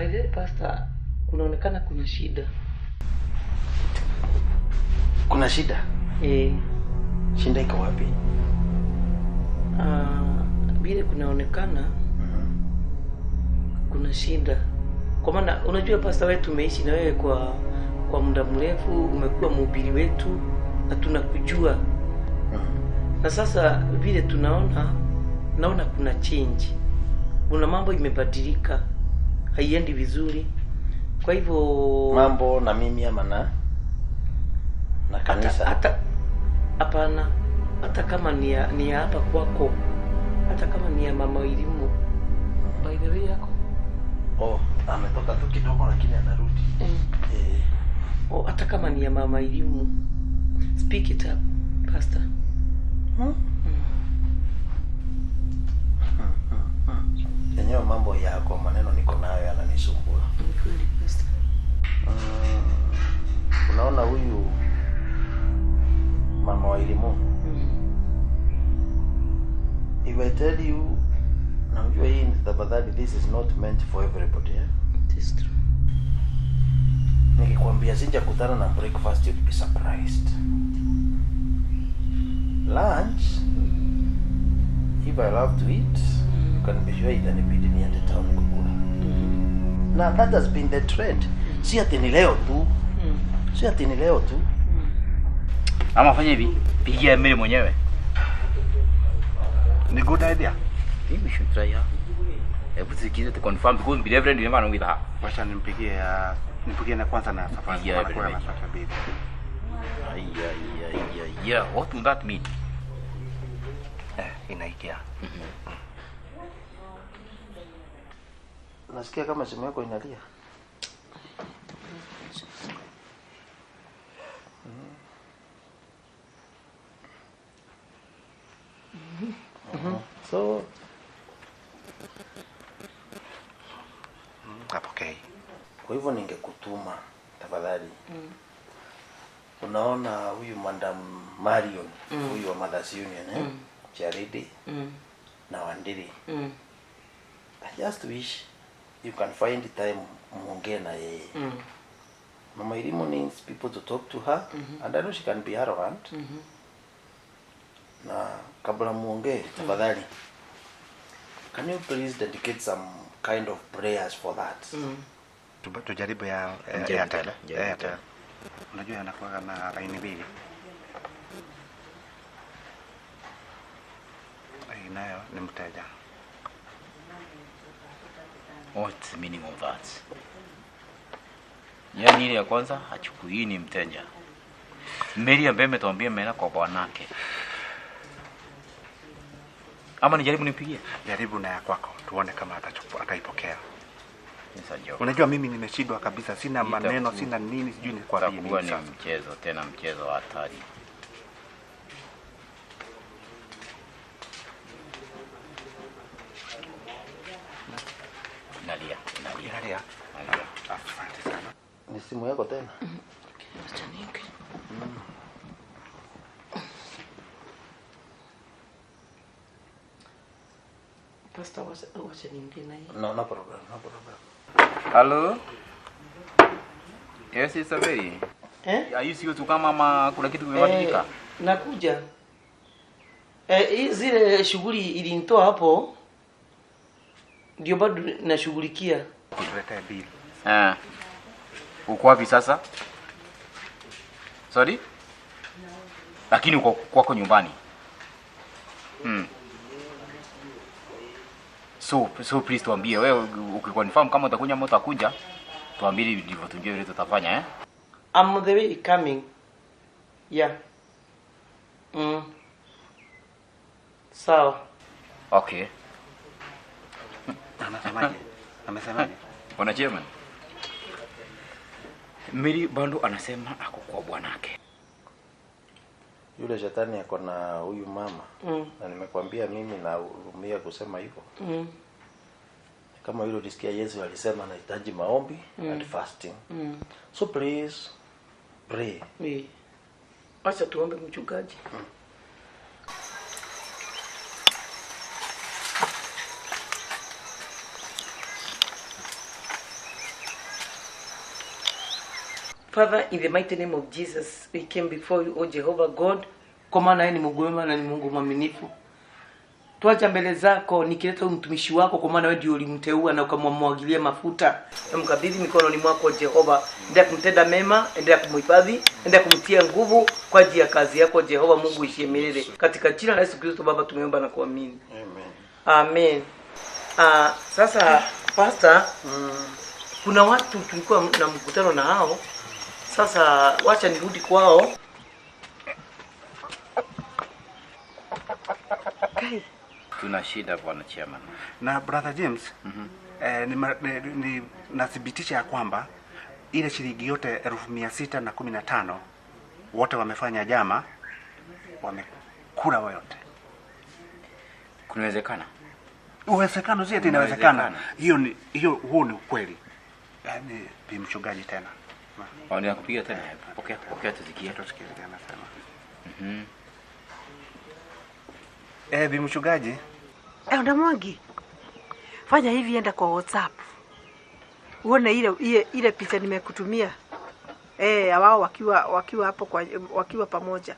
By the way, Pastor, kunaonekana kuna shida. Kuna shida? Shida iko wapi? Vile kunaonekana kuna shida. Kwa maana unajua Pastor wewe, tumeishi na wewe kwa muda mrefu, umekuwa mhubiri wetu na tunakujua. Na sasa vile naona kuna change. Kuna mambo imebadilika. Haiendi vizuri. Kwa hivyo mambo na mimi ama na kanisa. Hata hapana. Hata kama ni hapa kwako. Hata kama ni ya mama elimu. By the way yako. Ametoka tu kidogo lakini anarudi. Hata kama ni ya mama elimu. Speak it up, Pastor. Yenyewe mambo yako, maneno niko nayo yananisumbua. Kweli Pastor. Unaona huyu mama wa elimu. If I tell you, najua hii tafadhali, this is not meant for everybody. It is true. Nikikwambia sijakutana na breakfast, you'll be surprised. Lunch, if I love to eat, you can be sure itanibidi niende town kukula. Now that has been the trend. Si ati ni leo tu. Ama fanya hivi, pigia Emily mwenyewe. Ni good idea. Maybe we should try her. Hebu sikize to confirm because be reverend never know with her. Wacha nipigie na kwanza na safari Yeah, kwa na sasa bibi. Yeah, what would that mean? Inaikia. Nasikia kama simu yako inalia. So okay. Kwa hivyo ningekutuma tafadhali. Unaona huyu Madam Marion, huyu wa Mothers Union, Charity na Wandiri. I just wish you can find time muongee na yeye. Mama Irimo needs people to talk to her, and I know she can be arrogant. Na kabla muongee tafadhali, can you please dedicate some kind of prayers for that? Tujaribu ya Airtel. Unajua anakuwa na line mbili. Nayo ni mteja. What's the meaning of that? Yaani ile ya kwanza hachukui, ni mteja. Mary ambaye ametuambia mena kwa bwanake. Ama nijaribu nipigie? Jaribu na ya kwako tuone kama ataipokea. Nisaje. Unajua mimi nimeshindwa kabisa, sina maneno, sina nini, sijui ni kwa nini sasa. Ni mchezo, tena mchezo wa hatari. Nalia. Asante sana. Ni simu yako tena? Pastor, wacha niongee naye. No problem. Hello? Yes, it's a very. Are you sure to come ama kuna kitu kimebadilika? Nakuja. Zile shughuli ilinitoa hapo ndio bado nashughulikia. Kuletea bill. Uko wapi sasa? Sorry? Lakini uko kwako nyumbani. So please tuambie wewe ukiconfirm kama utakuja ama utakuja, tuambie ndivyo tujue vile tutafanya I'm on the way coming. Yeah. Sawa. Okay. Amesemaje? Bwana chairman. Mary bado anasema ako kwa bwanake. Yule shetani yako na huyu mama. Na nimekwambia mimi na urumia kusema hivyo. Kama yule ulisikia Yesu alisema anahitaji maombi and fasting. So please pray. Acha tuombe mchungaji. Father, in the mighty name of Jesus, we came before you, O Jehovah God, kwa maana yeye ni Mungu mwema na ni Mungu mwaminifu. Tuacha mbele zako nikileta mtumishi wako, kwa maana wewe ndio ulimteua na ukamwagilia mafuta. Na mkabidhi mikononi mwako Jehova. Endelea kumtenda mema, endelea kumhifadhi, endelea kumtia nguvu kwa ajili ya kazi yako Jehova Mungu ishie milele. Katika jina la Yesu Kristo Baba tumeomba na kuamini. Amen. Sasa pastor, kuna watu tulikuwa na mkutano na hao. Sasa wacha nirudi kwao. Okay. Tuna shida bwana chairman. Na brother James, ni nathibitisha ya kwamba ile shilingi yote 1615 wote wamefanya jama, wamekula wote. Kunawezekana? Uwezekano zote inawezekana. Huo ni ukweli. Yaani bimchungaji tena. Wanaenda kupiga tena. Pokea tusikie. Tusikie tena sema. Bimchungaji. Ndamwangi. Fanya hivi, enda kwa WhatsApp. Uone ile picha nimekutumia. Wao wakiwa hapo wakiwa pamoja.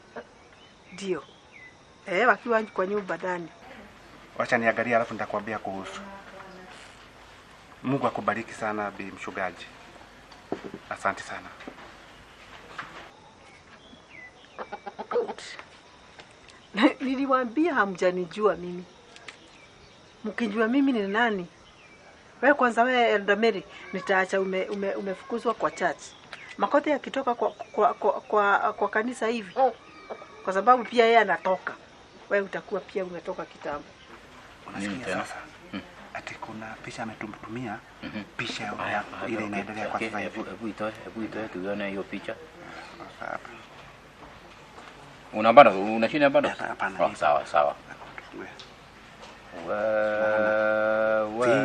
Ndio. Wakiwa kwa nyumba ndani. Wacha niangalia alafu nitakwambia kuhusu. Mungu akubariki sana bimchungaji. Asante sana. Niliwaambia hamjanijua mimi. Mkijua mimi ni nani? Wewe kwanza, wewe Elder Mary, nitaacha umefukuzwa kwa church. Makote yakitoka kwa kanisa hivi. Kwa sababu pia yeye anatoka. Wewe utakuwa pia umetoka kitambo. Unasikia sasa? Ati kuna picha ametumtumia, picha ile inaendelea kwa sasa hivi. Hebu itoe tuone hiyo picha. Hapa. Unashinda bado? Hapana. Sawa.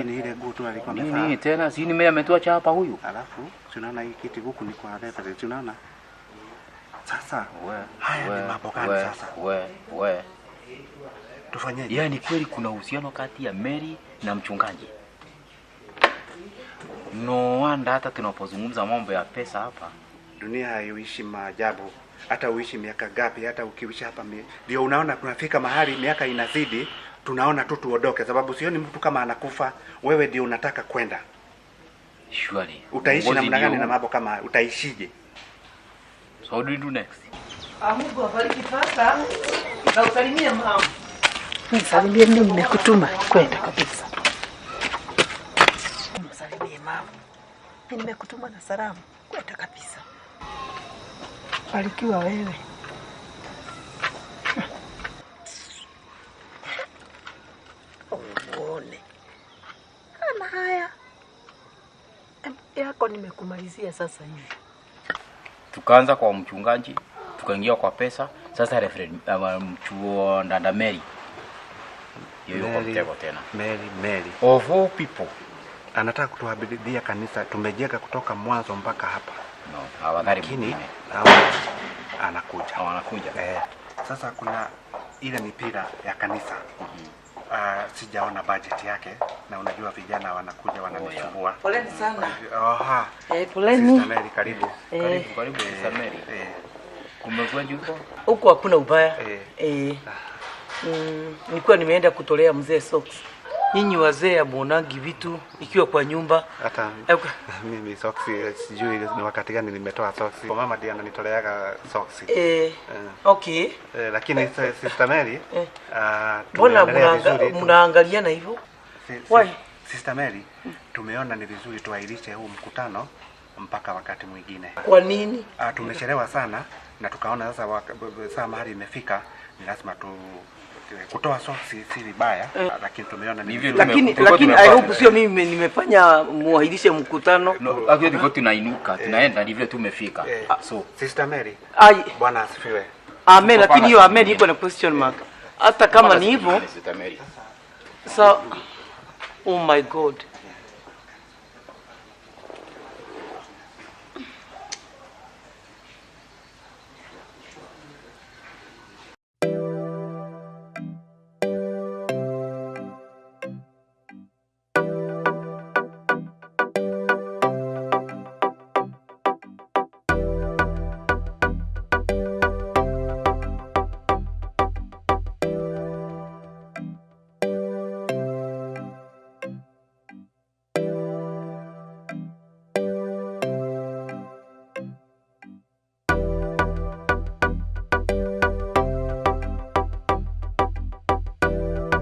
Ni ile gutu alikuwa amevaa. Nini tena? Si mimi ametoa hapa huyu. Alafu tunaona hii kiti huku ni kwa reference, tunaona. Sasa haya ni mambo gani sasa? Tufanyeje? Yaani kweli kuna uhusiano kati ya Mary na mchungaji. No wonder hata tunapozungumza mambo ya pesa hapa. Dunia haiishi maajabu. Hata uishi miaka gapi, hata ukiishi hapa ndio unaona kunafika mahali miaka inazidi, tunaona tu tuondoke, sababu sioni mtu kama anakufa, wewe ndio unataka kwenda. Surely. Utaishi namna gani na mambo kama utaishije? So what do we do next? Mungu abariki pasta. Na usalimie mama. Nisalimie, mimi nimekutuma kwenda kabisa. Nisalimie mama. Mimi nimekutuma na salamu kwenda kabisa. Barikiwa wewe. Uone. Ana haya. Yako nimekumalizia sasa hivi. Tukaanza kwa mchungaji, tukaingia kwa pesa, sasa referee mchuo Dada Mary. Yeye yuko mtego tena. Mary. Of all people. Anataka kutuhabilidia kanisa, tumejenga kutoka mwanzo mpaka hapa. No, hawadhari lakini anakuja. Sasa kuna ile mipira ya kanisa. Sijaona budget yake, na unajua vijana wanakuja wananisumbua. Poleni sana. Poleni. Sister Mary, karibu. Karibu Sister Mary. Kumekuwa juko? Huko hakuna ubaya. Nilikuwa nimeenda kutolea mzee socks. Nyinyi wazee amuonagi vitu ikiwa kwa nyumba. Hata mimi socks sijui ni wakati gani nimetoa socks. Kwa mama ndiye ananitoleaga socks. Okay. Lakini Sister Mary, mbona mnaangaliana hivyo? Why? Sister Mary, tumeona ni vizuri tuairishe huu mkutano mpaka wakati mwingine. Kwa nini? Tumechelewa sana na tukaona sasa saa mahali imefika ni lazima kutoa soksi si vibaya, lakini tumeona ni hivyo. Lakini I hope sio mimi nimefanya muahirishe mkutano. Lakini tulikuwa tunainuka, tunaenda ndivyo tumefika. So Sister Mary, Bwana asifiwe. Amen. Lakini hiyo amen iko na question mark. Hata kama ni hivyo. So oh my God.